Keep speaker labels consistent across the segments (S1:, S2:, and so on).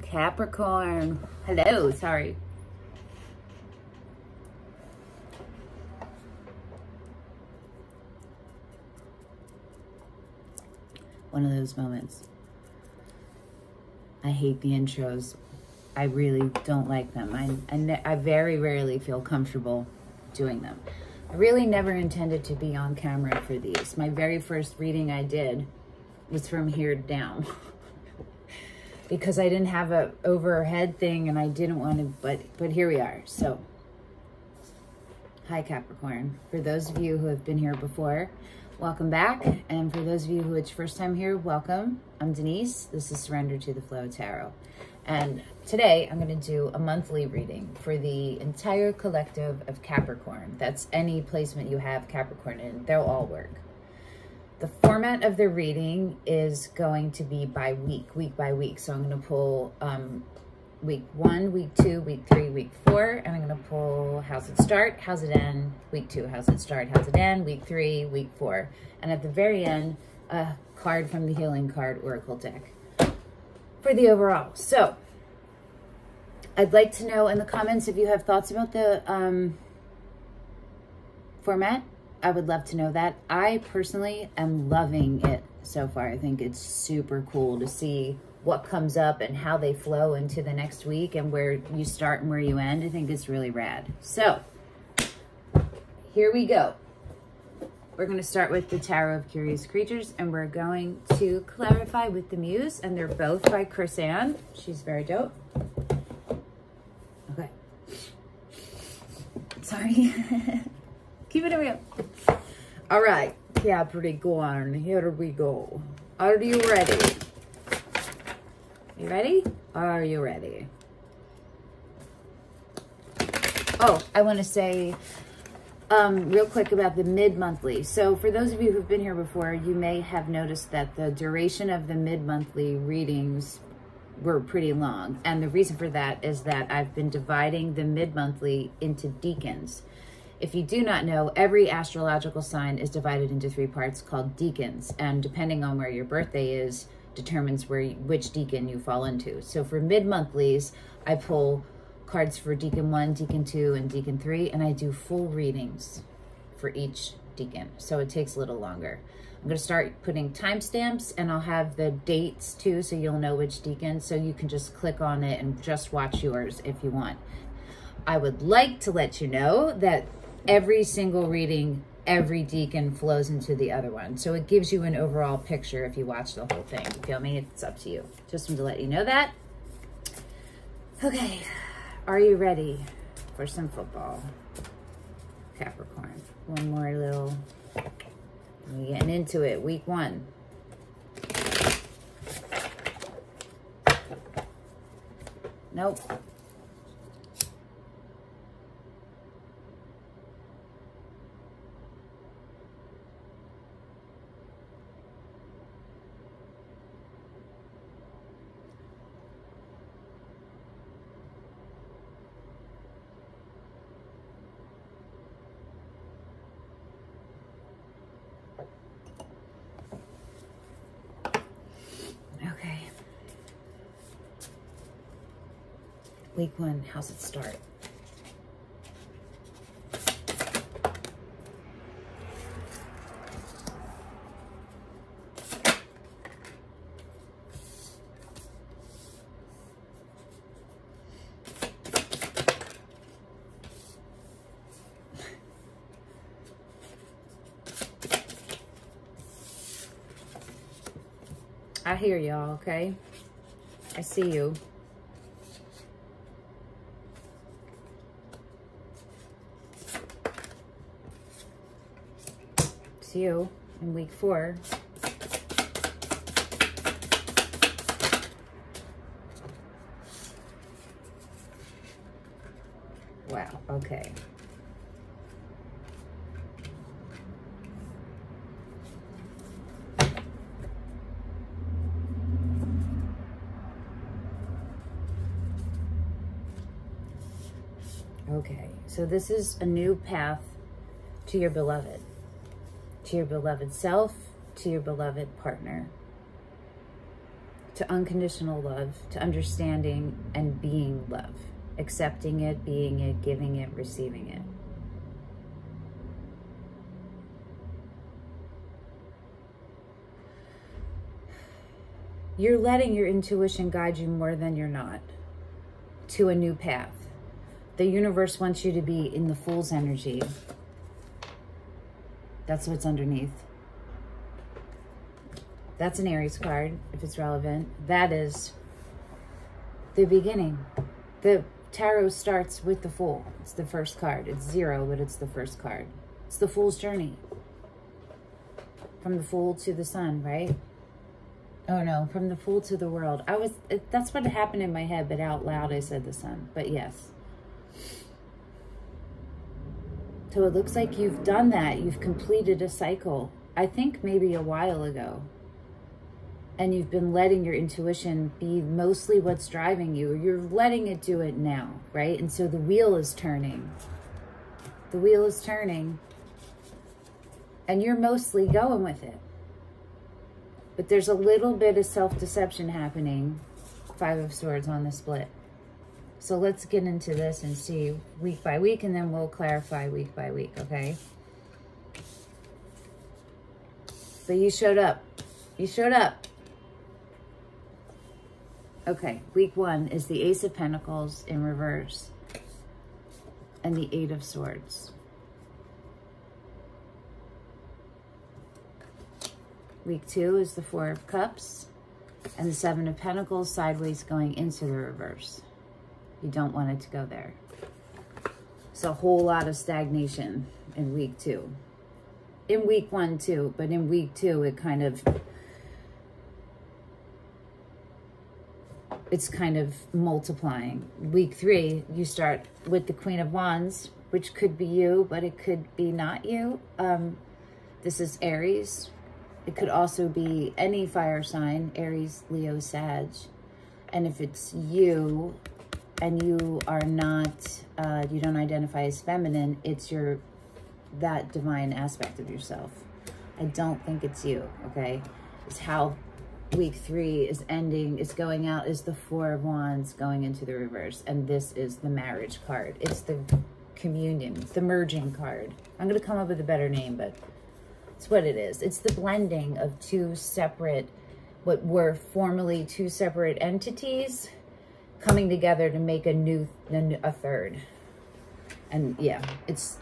S1: Capricorn. Hello, sorry. One of those moments. I hate the intros. I really don't like them. I very rarely feel comfortable doing them. I really never intended to be on camera for these. My very first reading I did was from here down. Because I didn't have a overhead thing and I didn't want to, but here we are. So, hi Capricorn. For those of you who have been here before, welcome back. And for those of you who it's your first time here, welcome. I'm Denise. This is Surrender to the Flow Tarot. And today I'm going to do a monthly reading for the entire collective of Capricorn. That's any placement you have Capricorn in. They'll all work. The format of the reading is going to be by week by week. So I'm going to pull week 1, week 2, week 3, week 4. And I'm going to pull how's it start, how's it end, week 2, how's it start, how's it end, week 3, week 4. And at the very end, a card from the Healing Card Oracle deck for the overall. So I'd like to know in the comments if you have thoughts about the format. I would love to know that. I personally am loving it so far. I think it's super cool to see what comes up and how they flow into the next week and where you start and where you end. I think it's really rad. So here we go. We're going to start with the Tarot of Curious Creatures, and we're going to clarify with the Muse, and they're both by Chris Ann. She's very dope. Okay. Sorry. Keep it real. All right, Capricorn, here we go. Are you ready? You ready? Are you ready? Oh, I want to say real quick about the mid-monthly. So for those of you who've been here before, you may have noticed that the duration of the mid-monthly readings were pretty long. And the reason for that is that I've been dividing the mid-monthly into decans. If you do not know, every astrological sign is divided into 3 parts called decans, and depending on where your birthday is, determines which decan you fall into. So for mid-monthlies, I pull cards for decan 1, decan 2, and decan 3, and I do full readings for each decan, so it takes a little longer. I'm going to start putting timestamps, and I'll have the dates too, so you'll know which decan, so you can just click on it and just watch yours if you want. I would like to let you know that every single reading, every decan flows into the other one. So it gives you an overall picture if you watch the whole thing. You feel me? It's up to you. Just wanted to let you know that. Okay. Are you ready for some football? Capricorn. One more little... We're getting into it. Week 1. Nope. Week 1, how's it start? I hear y'all, okay? I see you. You in week 4. Wow, okay. Okay, so this is a new path to your beloved. To your beloved self, to your beloved partner, to unconditional love, to understanding and being love, accepting it, being it, giving it, receiving it. You're letting your intuition guide you more than you're not to a new path. The universe wants you to be in the Fool's energy. That's what's underneath. That's an Aries card, if it's relevant. That is the beginning. The tarot starts with the Fool. It's the first card. It's 0, but it's the first card. It's the Fool's journey. From the Fool to the Sun, right? Oh no, from the Fool to the world. That's what happened in my head, but out loud I said the Sun. But yes. So it looks like you've done that. You've completed a cycle. I think maybe a while ago. And you've been letting your intuition be mostly what's driving you. You're letting it do it now, right? And so the wheel is turning. The wheel is turning. And you're mostly going with it. But there's a little bit of self-deception happening. 5 of Swords on the split. So let's get into this and see week by week, and then we'll clarify week by week, okay? But you showed up. You showed up. Okay, week 1 is the Ace of Pentacles in reverse and the 8 of Swords. Week 2 is the 4 of Cups and the 7 of Pentacles sideways going into the reverse. You don't want it to go there. It's a whole lot of stagnation in week 2. In week 1 too, but in week 2 it's kind of multiplying. Week 3, you start with the Queen of Wands, which could be you, but it could be not you. This is Aries. It could also be any fire sign, Aries, Leo, Sag. And if it's you and you are not, you don't identify as feminine, it's that divine aspect of yourself. I don't think it's you, okay? It's how week 3 is ending, is going out, is the 4 of Wands going into the reverse. And this is the marriage card. It's the communion, the merging card. I'm going to come up with a better name, but it's what it is. It's the blending of 2 separate, what were formerly 2 separate entities coming together to make a third. And yeah, it's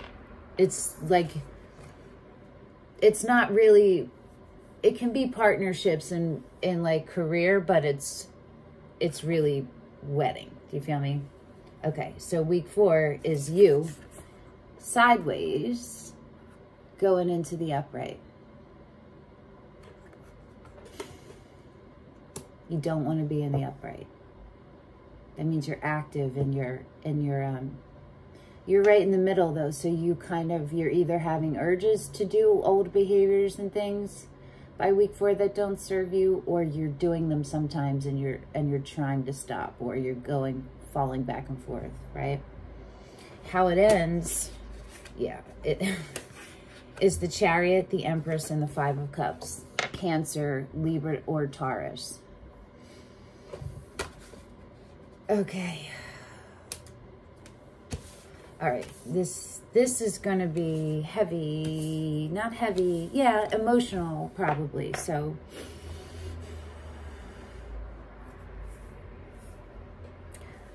S1: like, it's not really, it can be partnerships in like career, but it's really wedding. Do you feel me? Okay, so week 4 is you sideways going into the upright. You don't want to be in the upright. That means you're active and you're right in the middle though. So you're either having urges to do old behaviors and things by week 4 that don't serve you, or you're doing them sometimes and you're trying to stop, or you're falling back and forth, right? How it ends, yeah, it is the Chariot, the Empress, and the 5 of Cups. Cancer, Libra, or Taurus. Okay. All right. This is going to be heavy. Not heavy. Yeah, emotional probably. So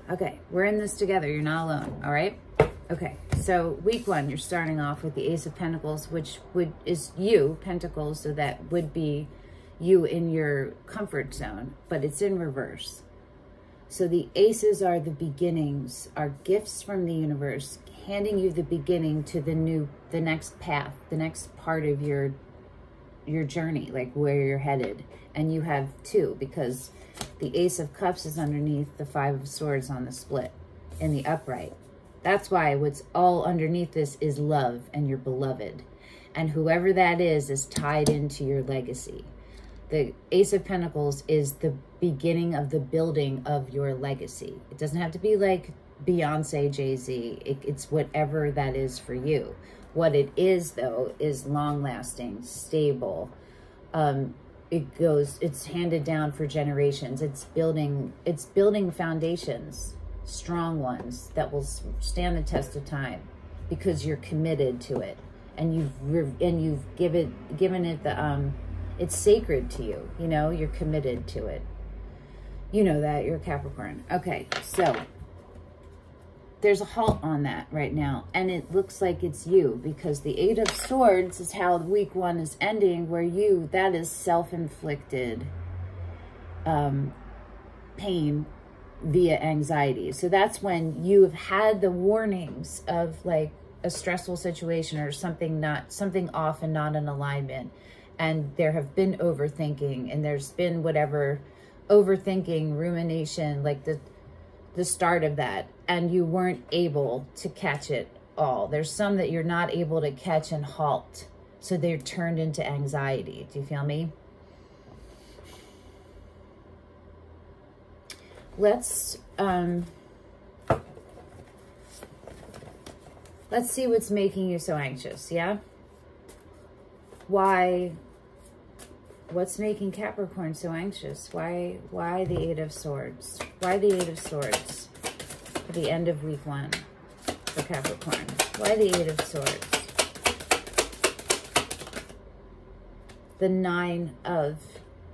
S1: okay, we're in this together. You're not alone. All right? Okay. So week 1, you're starting off with the Ace of Pentacles, which is you, Pentacles, so that would be you in your comfort zone, but it's in reverse. So the aces are the beginnings, are gifts from the universe, handing you the beginning to the next path, the next part of your journey, like where you're headed. And you have 2, because the Ace of Cups is underneath the 5 of Swords on the split in the upright. That's why what's all underneath this is love and your beloved. And whoever that is tied into your legacy. The Ace of Pentacles is the beginning of the building of your legacy. It doesn't have to be like Beyonce, Jay-Z. It's whatever that is for you. What it is, though, is long-lasting, stable. it's handed down for generations. It's building foundations, strong ones that will stand the test of time because you're committed to it, and you've given it the it's sacred to you. You know, you're committed to it. You know that, you're a Capricorn. Okay, so there's a halt on that right now, and it looks like it's you, because the Eight of Swords is how week 1 is ending, where that is self-inflicted pain via anxiety. So that's when you've had the warnings of like a stressful situation or something off and not in alignment, and there have been overthinking, and there's been whatever overthinking, rumination, like the start of that, and you weren't able to catch it all. There's some that you're not able to catch and halt, so they're turned into anxiety. Do you feel me? Let's see what's making you so anxious. Yeah, what's making Capricorn so anxious? Why the Eight of Swords? Why the Eight of Swords at the end of week 1 for Capricorn? Why the Eight of Swords? The Nine of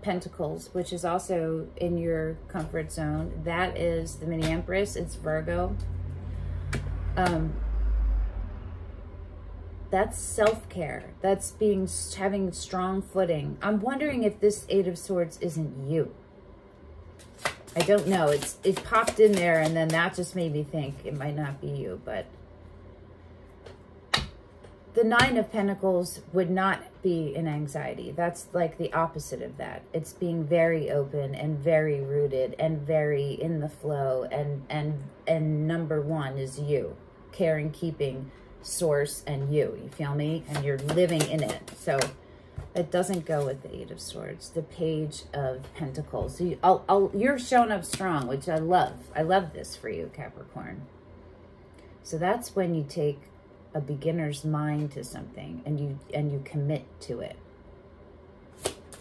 S1: Pentacles, which is also in your comfort zone. That is the mini Empress. It's Virgo. That's self-care. That's having strong footing. I'm wondering if this Eight of Swords isn't you. I don't know. It popped in there, and then that just made me think it might not be you. But the Nine of Pentacles would not be an anxiety. That's like the opposite of that. It's being very open and very rooted and very in the flow. And number 1 is you. Caring, keeping, source, and you feel me, and you're living in it. So it doesn't go with the Eight of Swords. The Page of Pentacles. So you're showing up strong, which I love. I love this for you, Capricorn. So that's when you take a beginner's mind to something and you commit to it.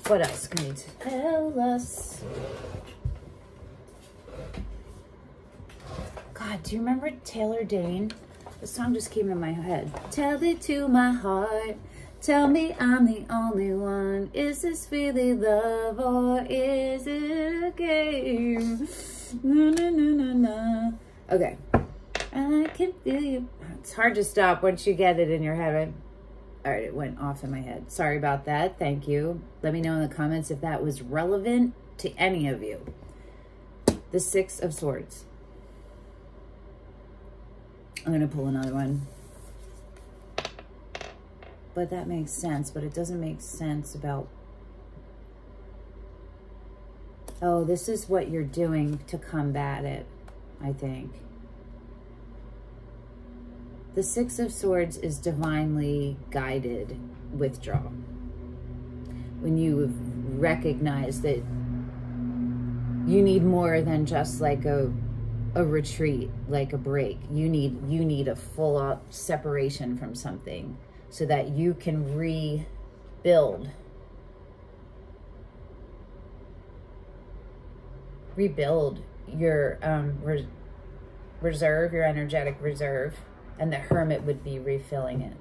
S1: What else can you tell us? God, do you remember Taylor Dane? The song just came in my head. Tell it to my heart. Tell me I'm the only one. Is this really love, or is it a game? Na, na, na, na, na. Okay. I can feel you. It's hard to stop once you get it in your head. All right, it went off in my head. Sorry about that. Thank you. Let me know in the comments if that was relevant to any of you. The Six of Swords. I'm going to pull another one. But that makes sense, but it doesn't make sense about... Oh, this is what you're doing to combat it, I think. The Six of Swords is divinely guided withdrawal. When you recognize that you need more than just like a retreat, like a break. You need a full separation from something so that you can rebuild your reserve, your energetic reserve, and the Hermit would be refilling it.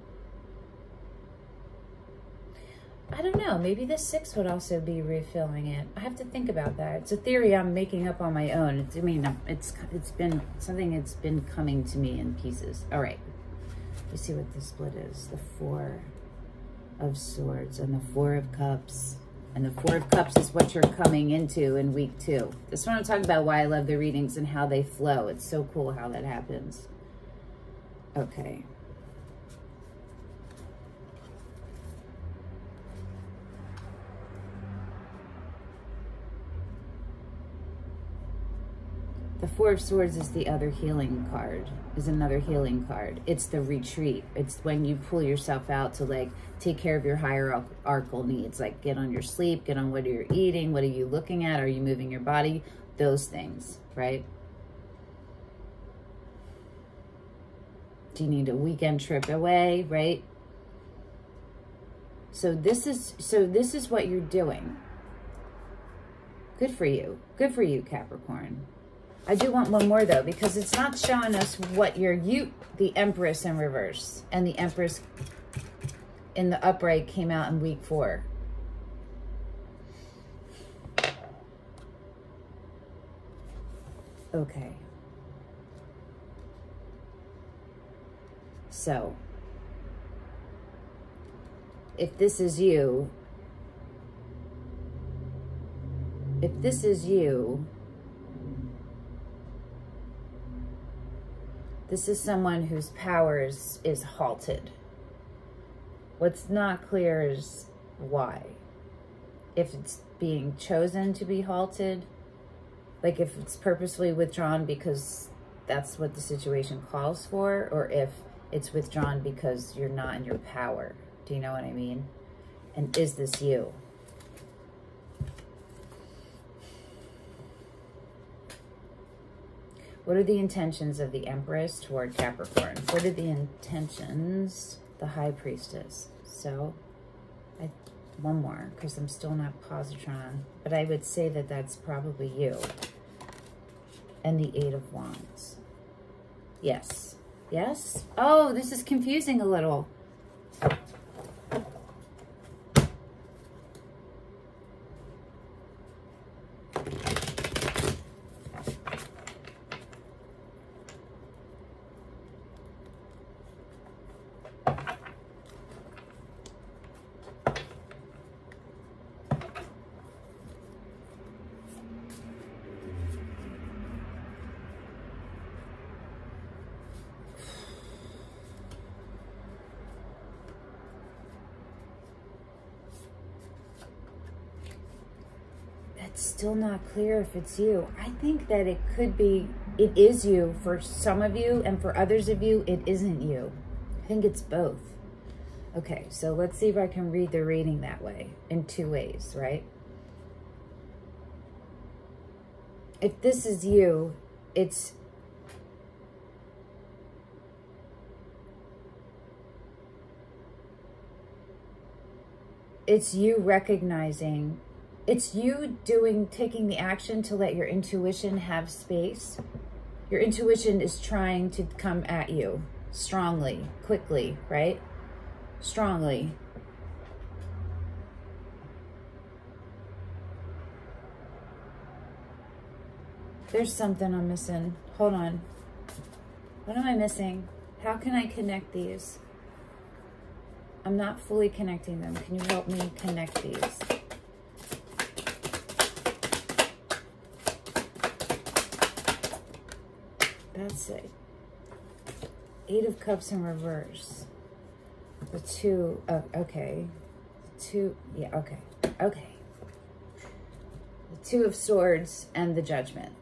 S1: I don't know. Maybe the Six would also be refilling it. I have to think about that. It's a theory I'm making up on my own. It's been something that's been coming to me in pieces. All right. Let's see what the split is. The Four of Swords and the Four of Cups. And the Four of Cups is what you're coming into in week 2. This is what I'm talking about, why I love the readings and how they flow. It's so cool how that happens. Okay. The Four of Swords is the other healing card, is another healing card. It's the retreat. It's when you pull yourself out to like take care of your hierarchical needs, like get on your sleep, get on what you're eating, what are you looking at, are you moving your body, those things, right? Do you need a weekend trip away, right? So this is what you're doing. Good for you. Good for you, Capricorn. I do want one more, though, because it's not showing us what the Empress in reverse. And the Empress in the upright came out in week 4. Okay. So, if this is you, this is someone whose powers is halted. What's not clear is why. If it's being chosen to be halted, like if it's purposely withdrawn because that's what the situation calls for, or if it's withdrawn because you're not in your power. Do you know what I mean? And is this you? What are the intentions of the Empress toward Capricorn? What are the intentions? The High Priestess. So, one more, because I'm still not positron. But I would say that that's probably you. And the Eight of Wands. Yes. Yes? Oh, this is confusing a little. Still not clear if it's you. I think that it could be, it is you for some of you, and for others of you, it isn't you. I think it's both. Okay, so let's see if I can read the reading that way, in 2 ways, right? If this is you, it's you recognizing. It's you taking the action to let your intuition have space. Your intuition is trying to come at you strongly, quickly, right? Strongly. There's something I'm missing. Hold on. What am I missing? How can I connect these? I'm not fully connecting them. Can you help me connect these? That's it. 8 of Cups in reverse. The 2, okay. 2, yeah, okay. Okay. The 2 of Swords and the Judgment.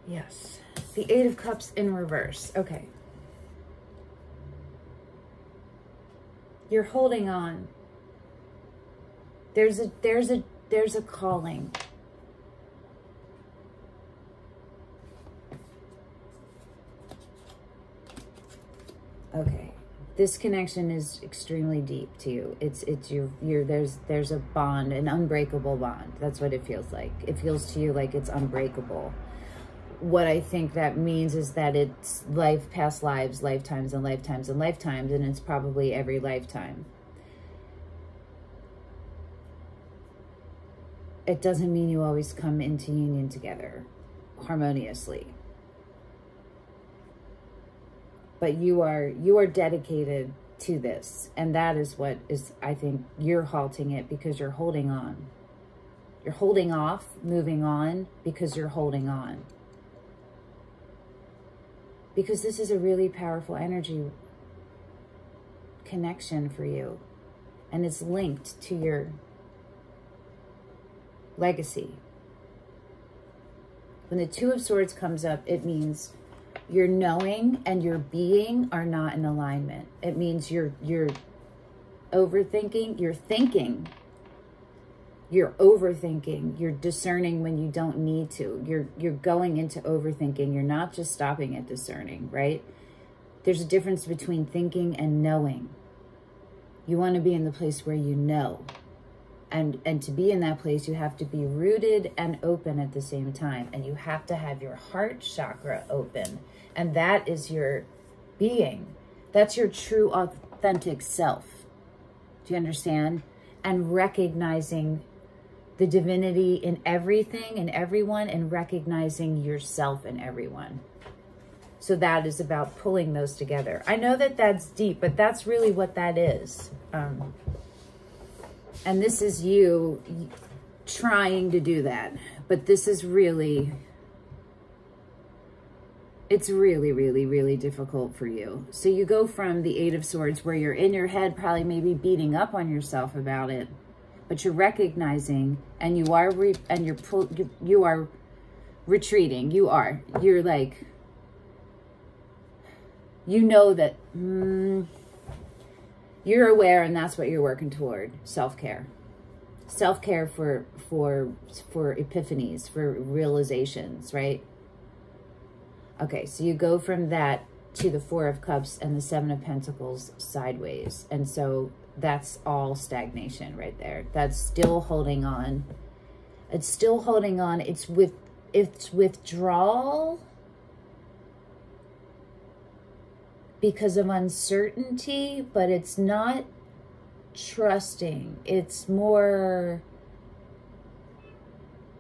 S1: Yes. The 8 of Cups in reverse. Okay. You're holding on. There's a calling. Okay, this connection is extremely deep to you. There's a bond, an unbreakable bond. That's what it feels like. It feels to you like it's unbreakable. What I think that means is that it's life, past lives, lifetimes and lifetimes and lifetimes, and it's probably every lifetime. It doesn't mean you always come into union together harmoniously. But you are dedicated to this. And that is what is, I think, you're halting it because you're holding on. You're holding off, moving on, because you're holding on. Because this is a really powerful energy connection for you. And it's linked to your legacy. When the 2 of Swords comes up, it means your knowing and your being are not in alignment. It means you're overthinking, you're thinking, you're overthinking, you're discerning when you don't need to. You're going into overthinking. You're not just stopping at discerning, right? There's a difference between thinking and knowing. You want to be in the place where you know. And to be in that place, you have to be rooted and open at the same time. And you have to have your heart chakra open. And that is your being. That's your true, authentic self. Do you understand? And recognizing the divinity in everything and everyone, and recognizing yourself in everyone. So that is about pulling those together. I know that that's deep, but that's really what that is. And this is you trying to do that. But this is really, it's really, really, really difficult for you. So you go from the Eight of Swords, where you're in your head probably maybe beating up on yourself about it, but you're recognizing, and you are you are retreating. You're like, you know that you're aware, and that's what you're working toward. Self-care. Self-care for epiphanies, for realizations, right? Okay, so you go from that to the Four of Cups and the Seven of Pentacles sideways. And so that's all stagnation right there. That's still holding on. It's still holding on. It's withdrawal because of uncertainty, but it's not trusting. It's more,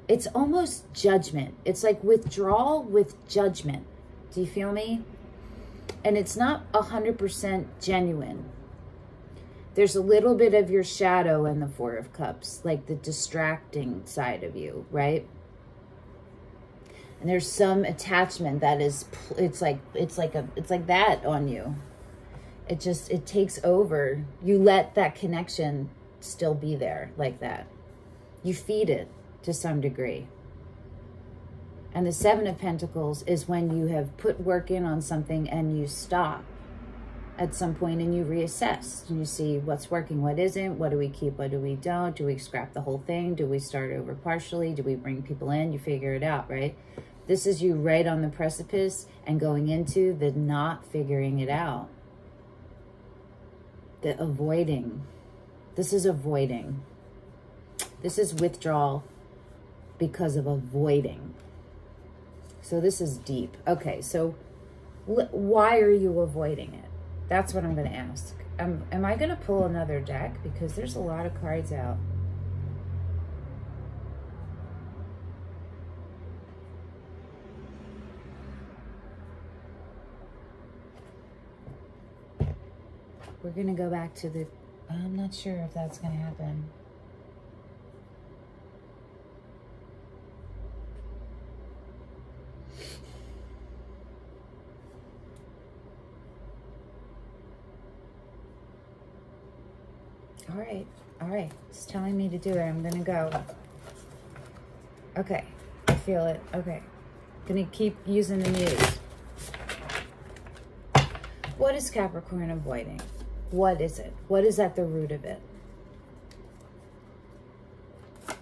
S1: it's almost judgment. It's like withdrawal with judgment. Do you feel me? And it's not 100% genuine. There's a little bit of your shadow in the Four of Cups, like the distracting side of you, right? And there's some attachment that is, it's like that on you. It takes over. You let that connection still be there like that. You feed it to some degree. And the Seven of Pentacles is when you have put work in on something and you stop at some point and you reassess. And you see what's working, what isn't, what do we keep, what do we don't, do we scrap the whole thing, do we start over partially, do we bring people in, you figure it out, right? This is you right on the precipice and going into the not figuring it out. The avoiding. This is avoiding. This is withdrawal because of avoiding. So this is deep. Okay, so why are you avoiding it? That's what I'm going to ask. Am I going to pull another deck? Because there's a lot of cards out. We're going to go back to the... I'm not sure if that's going to happen. All right. It's telling me to do it. I'm going to go. Okay. I feel it. Okay. Going to keep using the Muse. What is Capricorn avoiding? What is it? What is at the root of it?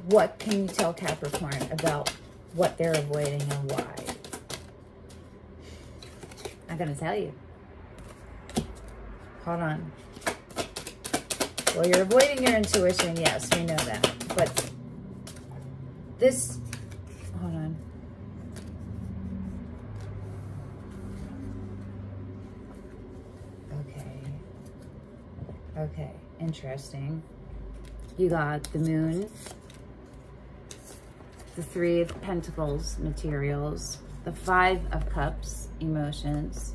S1: What can you tell Capricorn about what they're avoiding and why? I'm going to tell you. Hold on. Well, you're avoiding your intuition. Yes, we know that. But this... Hold on. Okay, interesting. You got the Moon, the Three of Pentacles, materials, the Five of Cups, emotions,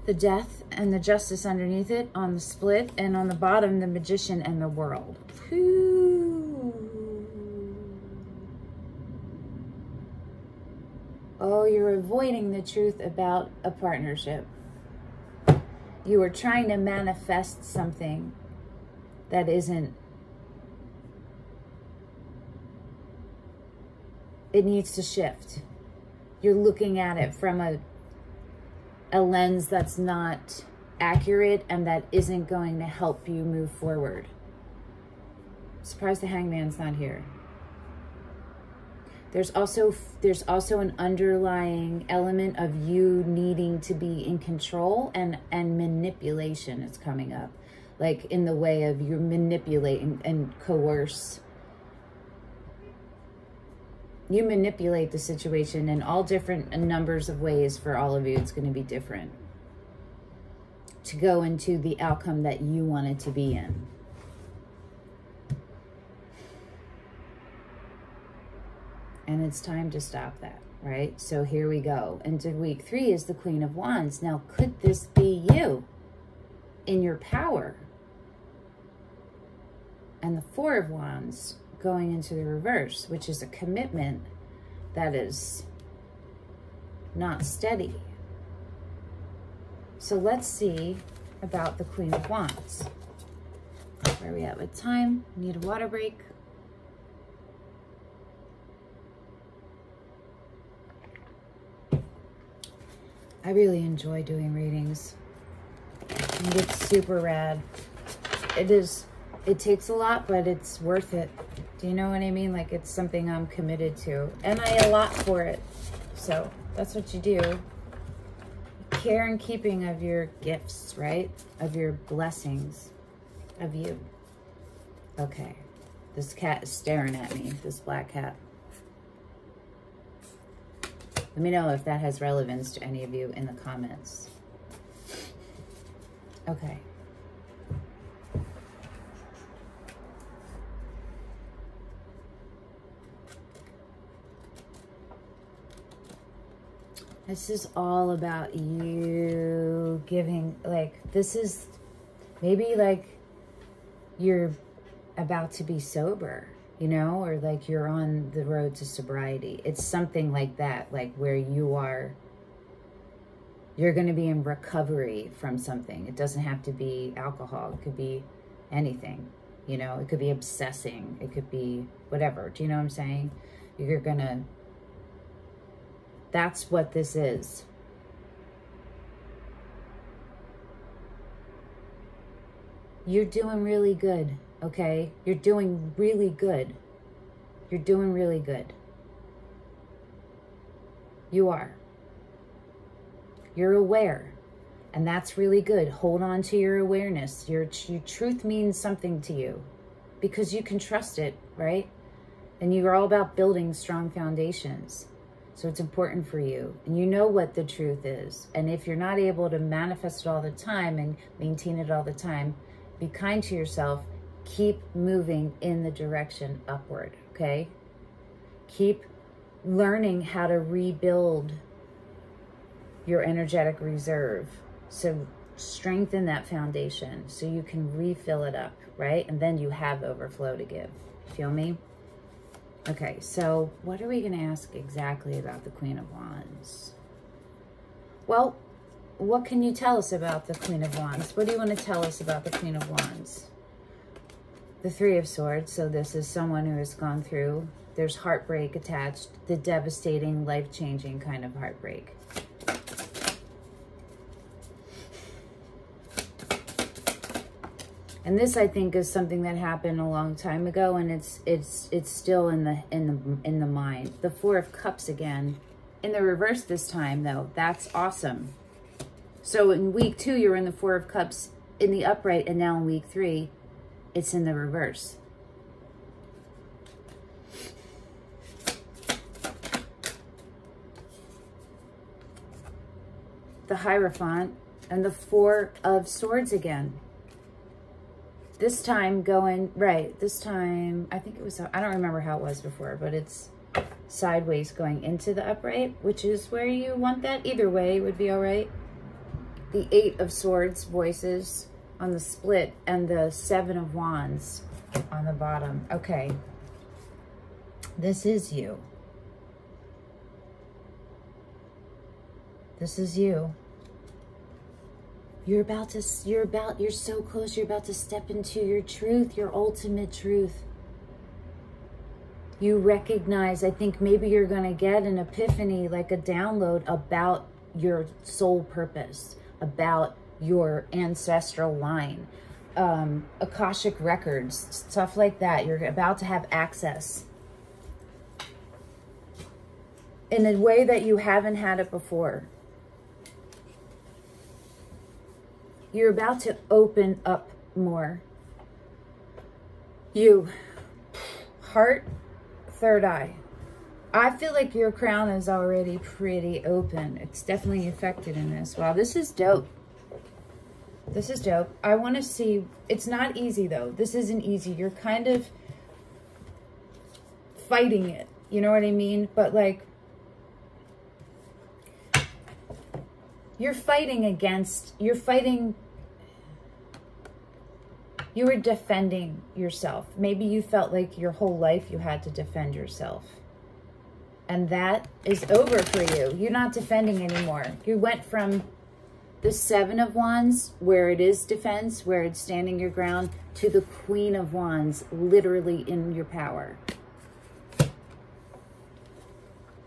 S1: the Death and the Justice underneath it on the split, and on the bottom, the Magician and the World. Oh, you're avoiding the truth about a partnership. You are trying to manifest something that isn't. It needs to shift. You're looking at it from a lens that's not accurate and that isn't going to help you move forward. I'm surprised the Hangman's not here. There's also an underlying element of you needing to be in control, and manipulation is coming up. like in the way of you manipulate and coerce. You manipulate the situation in all different numbers of ways. For all of you, it's going to be different to go into the outcome that you want it to be in. And it's time to stop that, right? So here we go. Into week 3 is the Queen of Wands. Now, could this be you in your power? And the Four of Wands going into the reverse, which is a commitment that is not steady. So let's see about the Queen of Wands. Where are we at with time? Need a water break. I really enjoy doing readings. And it's super rad. It takes a lot, but it's worth it. Do you know what I mean? Like, it's something I'm committed to. And I allot for it. So that's what you do. Care and keeping of your gifts, right? Of your blessings. Of you. Okay. This cat is staring at me. This black cat. Let me know if that has relevance to any of you in the comments. Okay. This is all about you giving, like, this is maybe like you're about to be sober, you know, or like you're on the road to sobriety. It's something like that, like where you're going to be in recovery from something. It doesn't have to be alcohol. It could be anything, you know, it could be obsessing. It could be whatever. Do you know what I'm saying? You're going to, that's what this is. You're doing really good, okay? You're doing really good. You're doing really good. You are. You're aware. And that's really good. Hold on to your awareness. Your truth means something to you because you can trust it, right? And you're all about building strong foundations. So it's important for you. And you know what the truth is. And if you're not able to manifest it all the time and maintain it all the time, be kind to yourself. Keep moving in the direction upward, okay? Keep learning how to rebuild your energetic reserve. So strengthen that foundation so you can refill it up, right? And then you have overflow to give. Feel me? Okay, so what are we going to ask exactly about the Queen of Wands? Well, what can you tell us about the Queen of Wands? What do you want to tell us about the Queen of Wands? The Three of Swords. So this is someone who has gone through, there's heartbreak attached, the devastating, life-changing kind of heartbreak. And this, I think, is something that happened a long time ago, and it's still in the mind. The Four of Cups again, in the reverse this time, though. That's awesome. So in week 2, you're in the Four of Cups in the upright, and now in week 3, it's in the reverse. The Hierophant and the Four of Swords again. This time going, right, this time, I think it was, I don't remember how it was before, but it's sideways going into the upright, which is where you want that. Either way would be all right. The Eight of Swords, voices on the split, and the Seven of Wands on the bottom. Okay. This is you. This is you. You're so close. You're about to step into your truth, your ultimate truth. You recognize, I think maybe you're going to get an epiphany, like a download about your soul purpose, about your ancestral line, Akashic records, stuff like that. You're about to have access in a way that you haven't had it before. You're about to open up more. You, heart, third eye. I feel like your crown is already pretty open. It's definitely affected in this. Wow, this is dope. This is dope. I want to see, it's not easy though. This isn't easy. You're kind of fighting it. You know what I mean? But like, you're fighting against, you were defending yourself. Maybe you felt like your whole life you had to defend yourself. And that is over for you. You're not defending anymore. You went from the Seven of Wands, where it is defense, where it's standing your ground, to the Queen of Wands, literally in your power.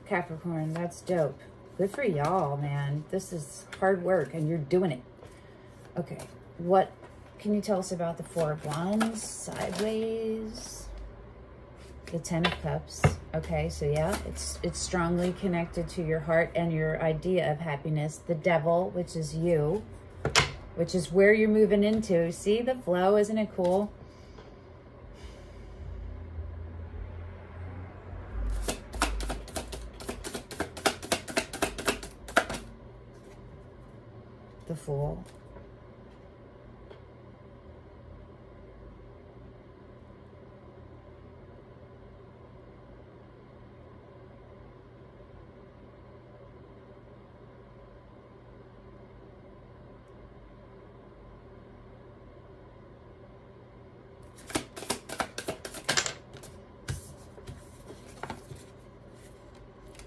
S1: Capricorn, that's dope. Good for y'all, man. This is hard work, and you're doing it. Okay, what can you tell us about the Four of Wands? Sideways. The Ten of Cups. Okay, so yeah, it's strongly connected to your heart and your idea of happiness. The Devil, which is you, which is where you're moving into. See the flow? Isn't it cool? The Fool.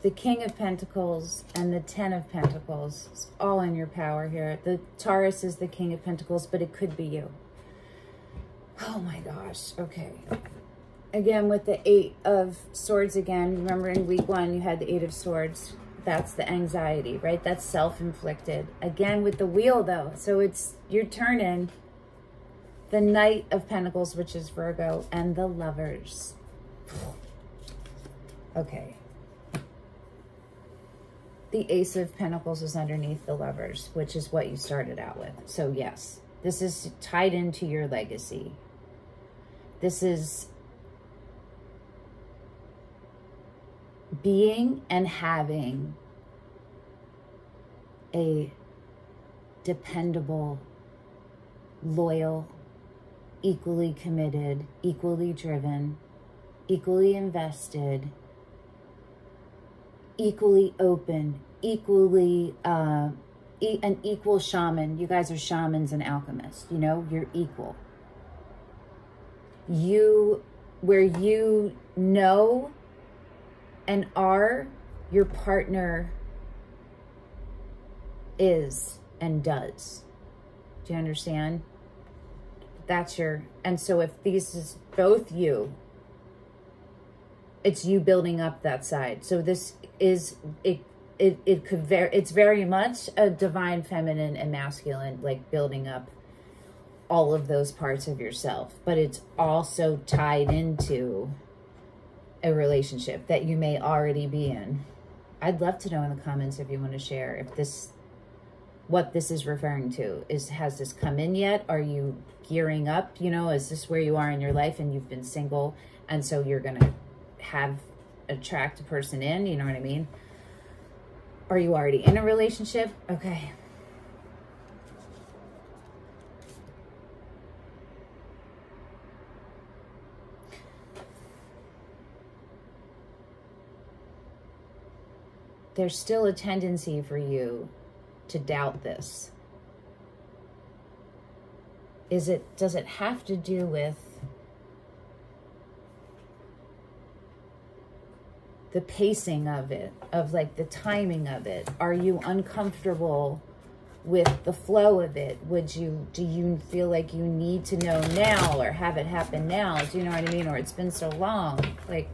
S1: The King of Pentacles and the Ten of Pentacles. It's all in your power here. The Taurus is the King of Pentacles, but it could be you. Oh my gosh. Okay. Again, with the Eight of Swords again. Remember in week 1, you had the Eight of Swords. That's the anxiety, right? That's self-inflicted. Again, with the Wheel, though. So it's, you're turning the Knight of Pentacles, which is Virgo, and the Lovers. Okay. The Ace of Pentacles is underneath the Lovers, which is what you started out with. So yes, this is tied into your legacy. This is being and having a dependable, loyal, equally committed, equally driven, equally invested, equally open, equally an equal shaman. You guys are shamans and alchemists, you know, you're equal. Where you know and are, your partner is and does. Do you understand? That's your, and so if these is both you, it's you building up that side. So this is, it's very much a divine feminine and masculine, like building up all of those parts of yourself, but it's also tied into a relationship that you may already be in. I'd love to know in the comments if you want to share if this, what this is referring to. Has this come in yet? Are you gearing up? You know, is this where you are in your life and you've been single and so you're going to attract a person in, you know what I mean? Are you already in a relationship? Okay. There's still a tendency for you to doubt this. Does it have to do with the pacing of it, of like the timing of it? Are you uncomfortable with the flow of it? Do you feel like you need to know now or have it happen now? Do you know what I mean? Or it's been so long, like,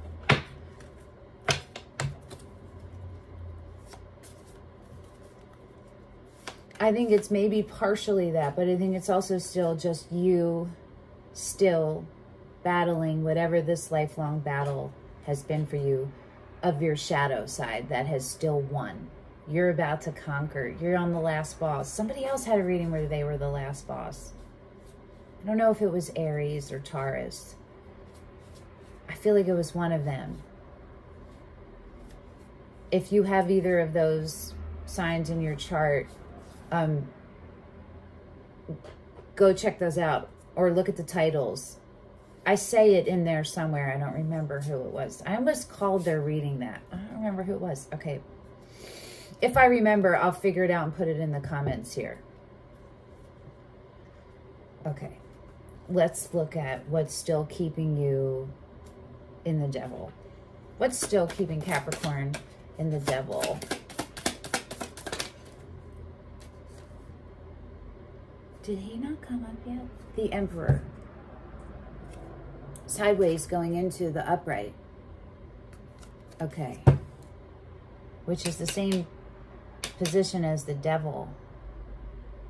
S1: I think it's maybe partially that, but I think it's also still just you still battling whatever this lifelong battle has been for you of your shadow side that has still won. You're about to conquer. You're on the last boss. Somebody else had a reading where they were the last boss. I don't know if it was Aries or Taurus. I feel like it was one of them. If you have either of those signs in your chart, go check those out or look at the titles. I say it in there somewhere. I don't remember who it was. I almost called their reading that. I don't remember who it was. Okay. If I remember, I'll figure it out and put it in the comments here. Okay. Let's look at what's still keeping you in the devil. What's still keeping Capricorn in the devil? Did he not come up yet? The Emperor. Sideways going into the upright. Okay. Which is the same position as the devil.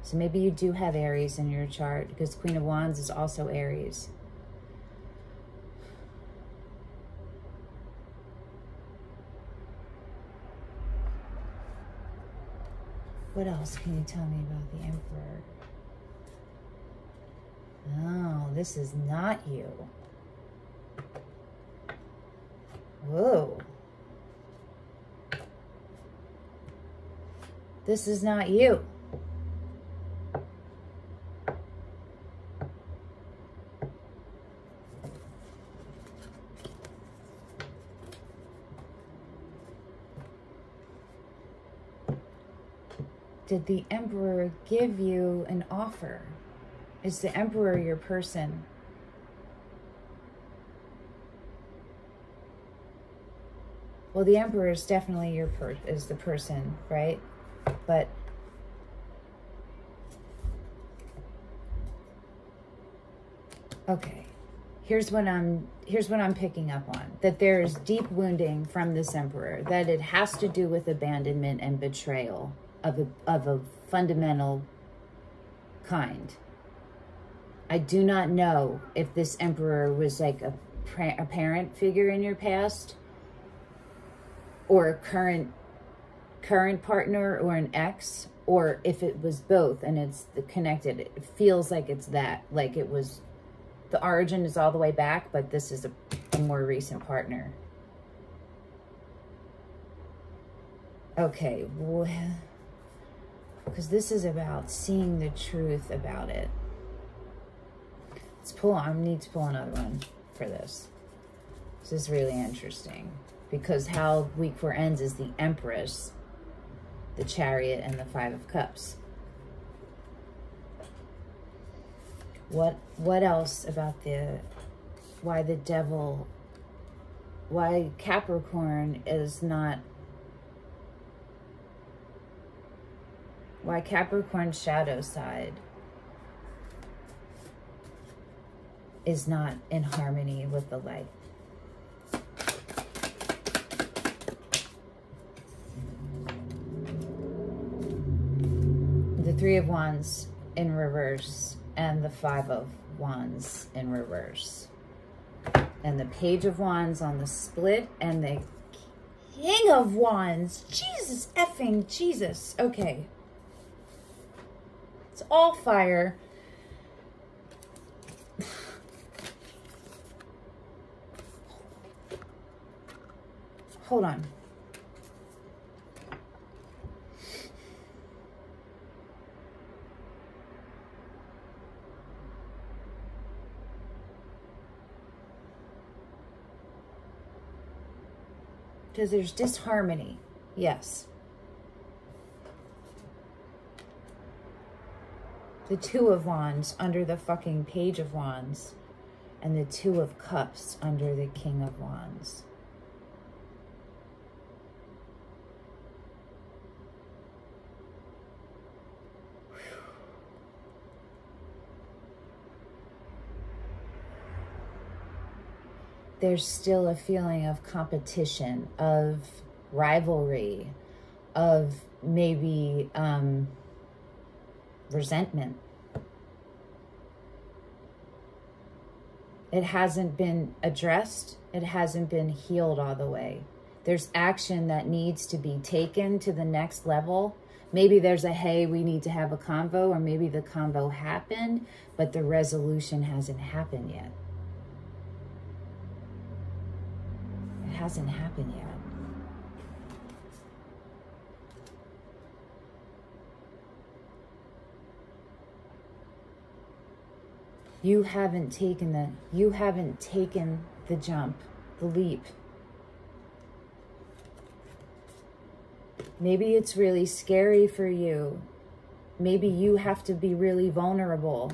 S1: So maybe you do have Aries in your chart, because Queen of Wands is also Aries. What else can you tell me about the Emperor? Oh, this is not you. Whoa. This is not you. Did the Emperor give you an offer? Is the Emperor your person? Well, the Emperor is definitely your is the person, right? But okay, here's what I'm picking up on. That there's deep wounding from this Emperor. That it has to do with abandonment and betrayal of a fundamental kind. I do not know if this Emperor was like a parent figure in your past, or a current partner, or an ex, or if it was both and it's connected. It feels like it's that, like it was, the origin is all the way back, but this is a more recent partner. Okay, well, because this is about seeing the truth about it. Let's pull on, I need to pull another one for this. This is really interesting, because how week 4 ends is the Empress, the Chariot, and the 5 of Cups. What else about why the devil, why Capricorn is not, why Capricorn's shadow side is not in harmony with the light. The 3 of Wands in reverse and the 5 of Wands in reverse. And the Page of Wands on the split and the King of Wands. Jesus effing Jesus. Okay. It's all fire. Hold on. Because there's disharmony. Yes. The 2 of Wands under the fucking Page of Wands, and the 2 of Cups under the King of Wands. There's still a feeling of competition, of rivalry, of maybe resentment. It hasn't been addressed. It hasn't been healed all the way. There's action that needs to be taken to the next level, Maybe there's a, hey, we need to have a convo, or maybe the convo happened, but the resolution hasn't happened yet. It hasn't happened yet. You haven't taken the jump, the leap. Maybe it's really scary for you. Maybe you have to be really vulnerable.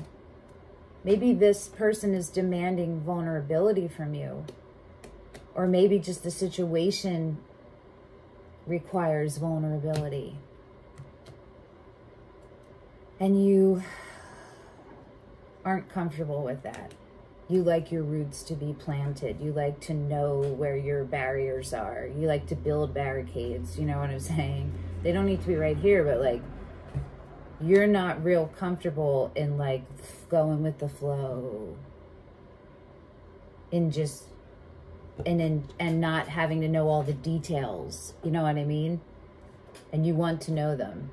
S1: Maybe this person is demanding vulnerability from you. Or maybe just the situation requires vulnerability. And you aren't comfortable with that. You like your roots to be planted. You like to know where your barriers are. You like to build barricades. You know what I'm saying? They don't need to be right here, but like, you're not real comfortable in like going with the flow. In just, and not having to know all the details. You know what I mean? And you want to know them.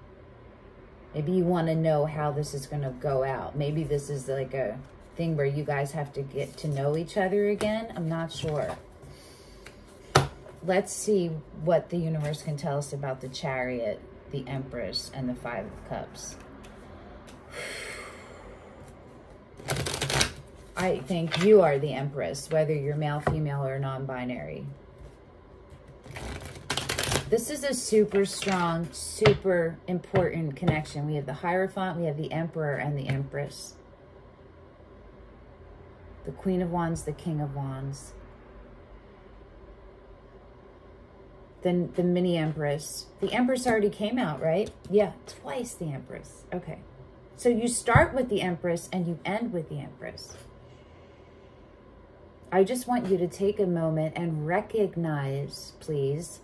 S1: Maybe you want to know how this is going to go out. Maybe this is like a thing where you guys have to get to know each other again. I'm not sure. Let's see what the universe can tell us about the Chariot, the Empress, and the Five of Cups. I think you are the Empress, whether you're male, female, or non-binary. This is a super strong, super important connection. We have the Hierophant, we have the Emperor, and the Empress. The Queen of Wands, the King of Wands. Then the mini Empress. The Empress already came out, right? Yeah, twice the Empress. Okay. So you start with the Empress and you end with the Empress. I just want you to take a moment and recognize, please,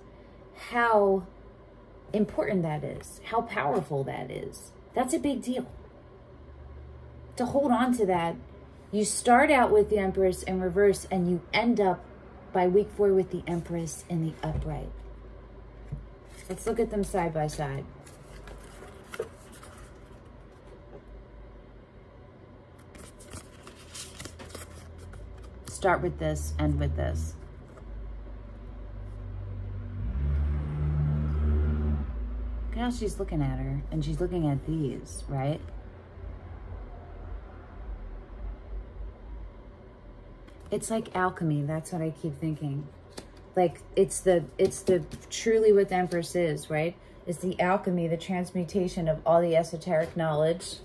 S1: how important that is, how powerful that is. That's a big deal. To hold on to that, you start out with the Empress in reverse and you end up by week 4 with the Empress in the upright. Let's look at them side by side. Start with this, end with this. Look how she's looking at her, and she's looking at these, right? It's like alchemy. That's what I keep thinking. Like it's the truly what the Empress is, right? It's the alchemy, the transmutation of all the esoteric knowledge,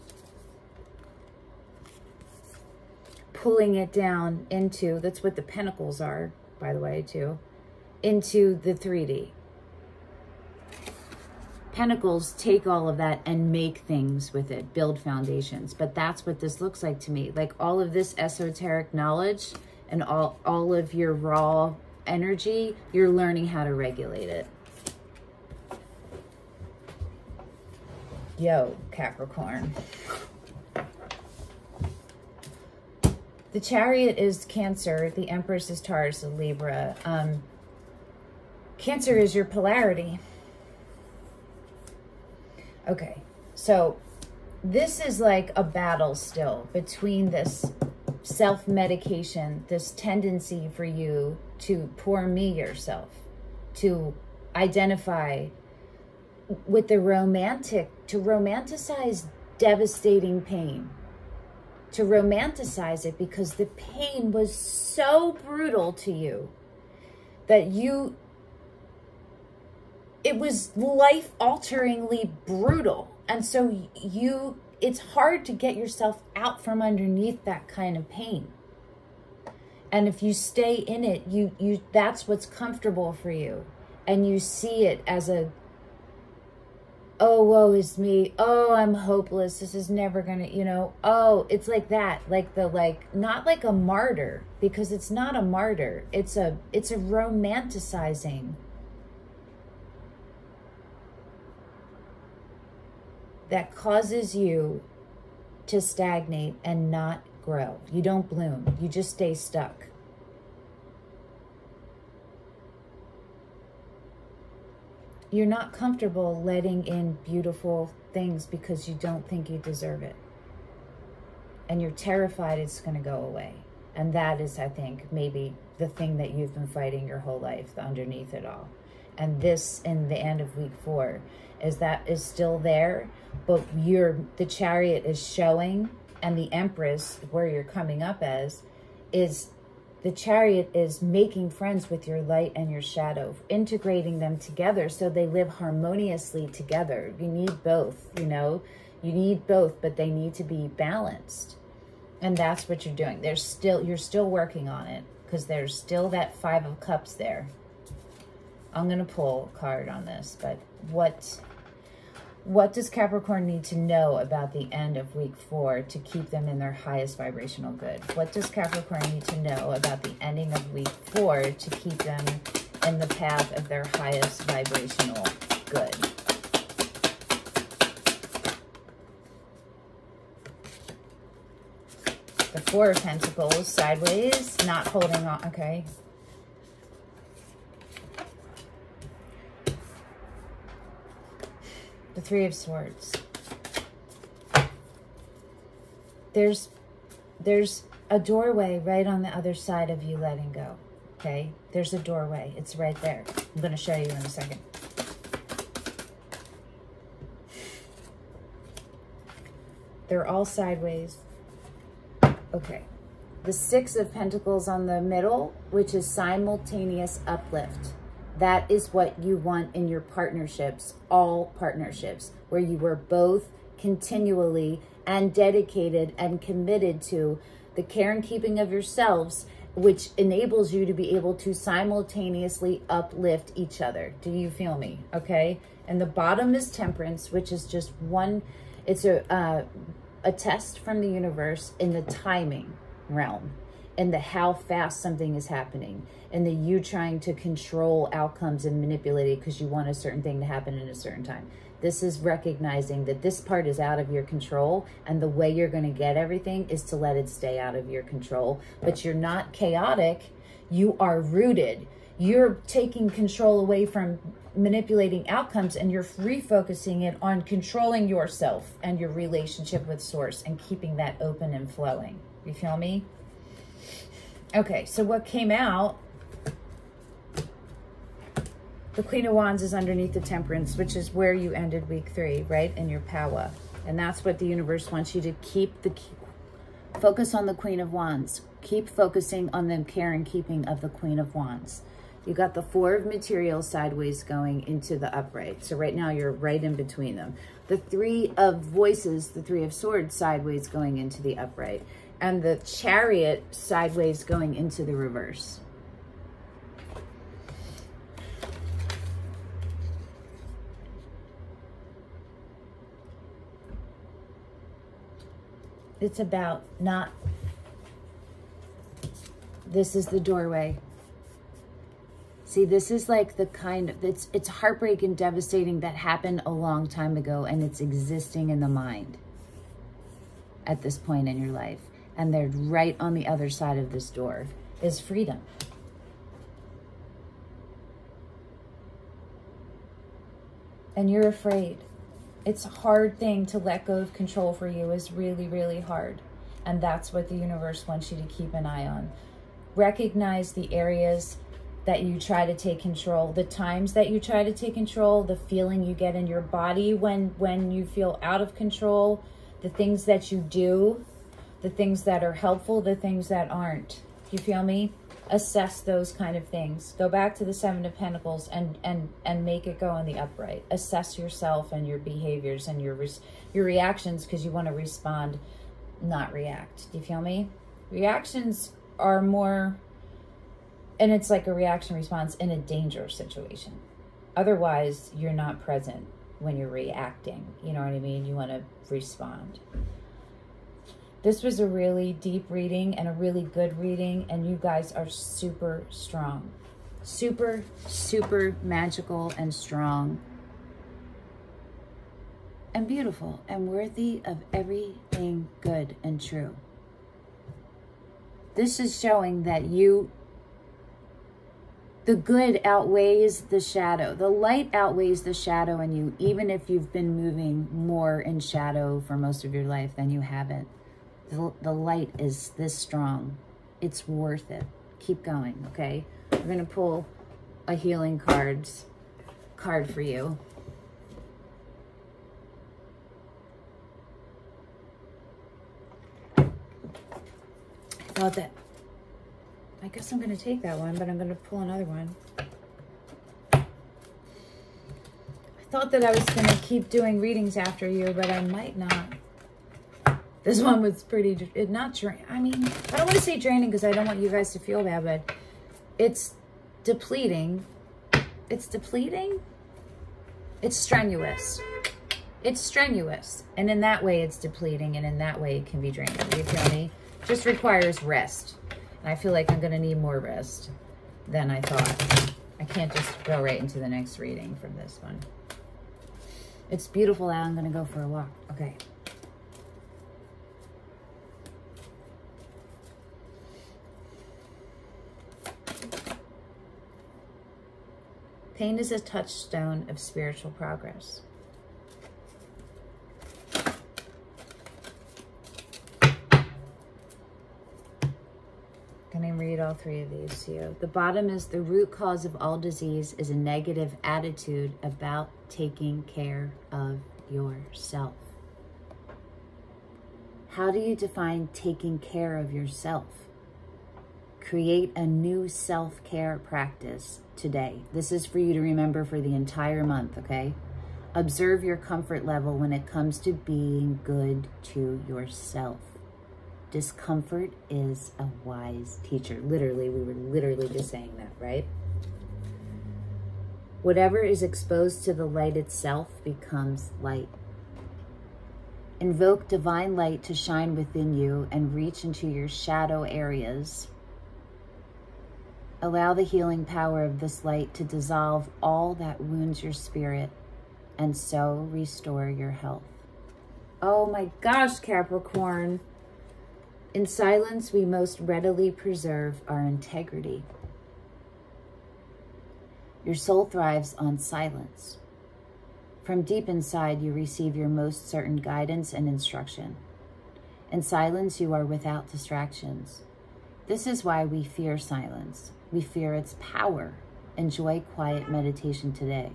S1: pulling it down into, that's what the pentacles are, by the way, too, into the 3D. Pentacles take all of that and make things with it, build foundations. But that's what this looks like to me. Like all of this esoteric knowledge and all of your raw energy, you're learning how to regulate it. Yo, Capricorn. The Chariot is Cancer. The Empress is Taurus and Libra. Cancer is your polarity. Okay, so this is like a battle still between this self-medication, this tendency for you to poor me yourself, to identify with the romantic, to romanticize devastating pain, to romanticize it because the pain was so brutal to you that it was life-alteringly brutal. And so it's hard to get yourself out from underneath that kind of pain. And if you stay in it, that's what's comfortable for you. And you see it as a, oh, woe is me. Oh, I'm hopeless. This is never gonna, oh, it's like that. Not like a martyr, because it's not a martyr. It's a romanticizing that causes you to stagnate and not grow. You don't bloom. You just stay stuck. you're not comfortable letting in beautiful things because you don't think you deserve it. And you're terrified it's going to go away. And that is, I think, maybe the thing that you've been fighting your whole life, underneath it all. And this, in the end of week 4, is that is still there, but the Chariot is showing, and the Empress, where you're coming up as, is the Chariot is making friends with your light and your shadow, integrating them together so they live harmoniously together. You need both, you know, you need both, but they need to be balanced. And that's what you're doing. You're still working on it, because there's still that 5 of Cups there. I'm going to pull a card on this, but what does Capricorn need to know about the end of week 4 to keep them in their highest vibrational good? What does Capricorn need to know about the ending of week 4 to keep them in the path of their highest vibrational good? The 4 of Pentacles, sideways, not holding on, okay. The 3 of Swords. There's a doorway right on the other side of you letting go, okay? There's a doorway. It's right there. I'm going to show you in a second. They're all sideways. Okay. The 6 of Pentacles on the middle, which is simultaneous uplift. That is what you want in your partnerships, all partnerships, where you were both continually and dedicated and committed to the care and keeping of yourselves, which enables you to be able to simultaneously uplift each other. Do you feel me? Okay. And the bottom is Temperance, which is just one, it's a test from the universe in the timing realm, in the how fast something is happening, and the you trying to control outcomes and manipulate it because you want a certain thing to happen in a certain time. This is recognizing that this part is out of your control, and the way you're going to get everything is to let it stay out of your control. But you're not chaotic. You are rooted. You're taking control away from manipulating outcomes, and you're refocusing it on controlling yourself and your relationship with Source and keeping that open and flowing. You feel me? Okay, so what came out, the Queen of Wands is underneath the Temperance, which is where you ended week 3, right? In your power. And that's what the universe wants you to focus on the Queen of Wands. Keep focusing on the care and keeping of the Queen of Wands. You got the 4 of Materials sideways going into the upright. So right now you're right in between them. The 3 of Voices, the 3 of Swords sideways going into the upright. And the Chariot sideways going into the reverse. It's about not, this is the doorway. See, this is like the kind of, it's heartbreak and devastating that happened a long time ago, and it's existing in the mind at this point in your life. And they're right on the other side of this door is freedom. And you're afraid. It's a hard thing to let go of control for you. Is really, really hard. And that's what the universe wants you to keep an eye on. Recognize the areas that you try to take control, the times that you try to take control, the feeling you get in your body when you feel out of control, the things that you do, the things that are helpful, the things that aren't. You feel me? Assess those kind of things. Go back to the 7 of Pentacles and make it go in the upright. Assess yourself and your behaviors and your reactions, because you want to respond, not react. Do you feel me? Reactions are more, and it's like a reaction response in a danger situation. Otherwise, you're not present when you're reacting. You know what I mean? You want to respond. This was a really deep reading and a really good reading, and you guys are super strong. Super, super magical and strong. And beautiful and worthy of everything good and true. This is showing that you The good outweighs the shadow. The light outweighs the shadow in you, even if you've been moving more in shadow for most of your life than you haven't. The light is this strong. It's worth it. Keep going, okay? We're going to pull a healing card for you. I thought that, I guess I'm going to take that one, but I'm going to pull another one. I thought that I was going to keep doing readings after you, but I might not. This one was pretty, not draining. I mean, I don't want to say draining because I don't want you guys to feel bad, but it's depleting. It's depleting? It's strenuous. It's strenuous. And in that way, it's depleting, and in that way, it can be draining. You feel me? Just requires rest. And I feel like I'm going to need more rest than I thought. I can't just go right into the next reading from this one. It's beautiful out. I'm going to go for a walk. Okay. Pain is a touchstone of spiritual progress. Can I read all three of these to you? The bottom is the root cause of all disease is a negative attitude about taking care of yourself. How do you define taking care of yourself? Create a new self-care practice today. This is for you to remember for the entire month, okay? Observe your comfort level when it comes to being good to yourself. Discomfort is a wise teacher. Literally, we were literally just saying that, right? Whatever is exposed to the light itself becomes light. Invoke divine light to shine within you and reach into your shadow areas. Allow the healing power of this light to dissolve all that wounds your spirit and so restore your health. Oh my gosh, Capricorn. In silence, we most readily preserve our integrity. Your soul thrives on silence. From deep inside, you receive your most certain guidance and instruction. In silence, you are without distractions. This is why we fear silence. We fear its power. Enjoy quiet meditation today.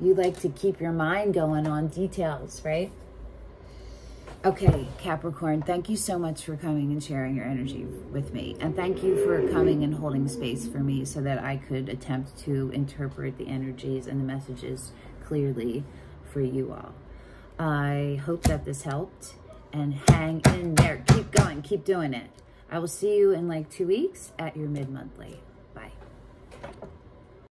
S1: You like to keep your mind going on details, right? Okay, Capricorn, thank you so much for coming and sharing your energy with me. And thank you for coming and holding space for me so that I could attempt to interpret the energies and the messages clearly for you all. I hope that this helped, and hang in there. Keep going, keep doing it. I will see you in like 2 weeks at your mid-monthly.